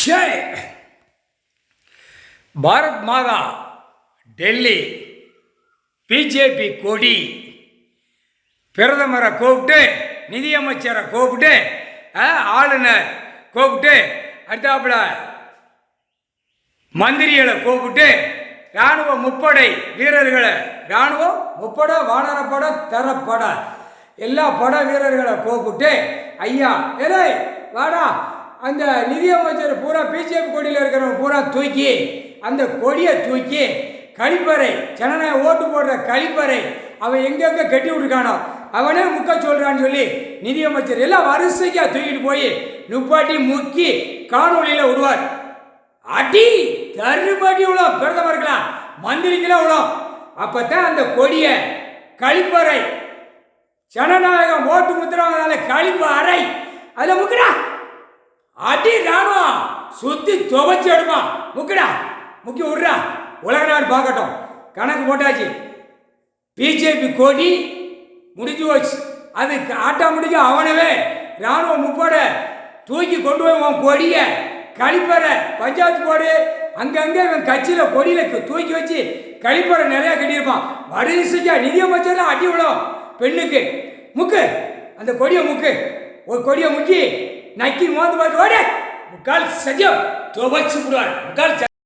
ஜெய் பாரத் மாதா. Delhi BJP கொடி, பிரதமரை கூப்பிட்டு, நிதியமைச்சரை கூப்பிட்டு, ஆளுநர் கூப்பிட்டு, அடுத்தாப்புல மந்திரிகளை கூப்பிட்டு, இராணுவ முப்படை வீரர்களை, இராணுவம் முப்படை, வானரப்படை, தரப்படை, எல்லா பட வீரர்களை கூப்பிட்டு, ஐயா ஏலே வாடா, அந்த நிதியமைச்சர் பூரா பிஜேபி கொடியில் இருக்கிறவங்க பூரா தூக்கி, அந்த கொடியை தூக்கி கழிப்பறை, ஜனநாயக ஓட்டு போடுற கழிப்பறை அவன் எங்கெங்கே கட்டி விட்டுருக்கானோ அவனே முக்க சொல்கிறான்னு சொல்லி நிதியமைச்சர் எல்லாம் வரிசைக்காக தூக்கிட்டு போய் நுப்பாட்டி முக்கி காணொலியில் விடுவார். அடி தருபடி விழா, பிரதமர்களாம் மந்திரிக்கெல்லாம் விழும். அப்போத்தான் அந்த கொடியை கழிப்பறை, ஜனநாயகம் ஓட்டு முத்திரவாதால கழிப்பு அறை, அதில் முக்கடா அடி ராணுவம் சுத்தி துவைச்சு எடுமா, முக்கடா முக்கி விட்றா, உலக நாடு பார்க்கட்டும். கணக்கு போட்டாச்சு, பிஜேபி கொடி முடிஞ்சு போச்சு. அது ஆட்டோமேட்டிக்க அவனவே ராணுவ முப்பட தூக்கி கொண்டு போய் உன் கொடியை கழிப்பறை பஞ்சாயத்து போடு, அங்கங்கே இவன் கட்சியில் கொடியில் தூக்கி வச்சு கழிப்பறை நிறையா கட்டியிருப்பான். வரிசைக்கா நிதியமைச்சர் அடி விடும். பெண்ணுக்கு முக்கு, அந்த கொடியை முக்கு, ஒரு கொடியை முக்கி நக்கி மோந்து பார்த்து ஓட முக்கால் சஜம் துவைச்சு விடுவார். முக்கால்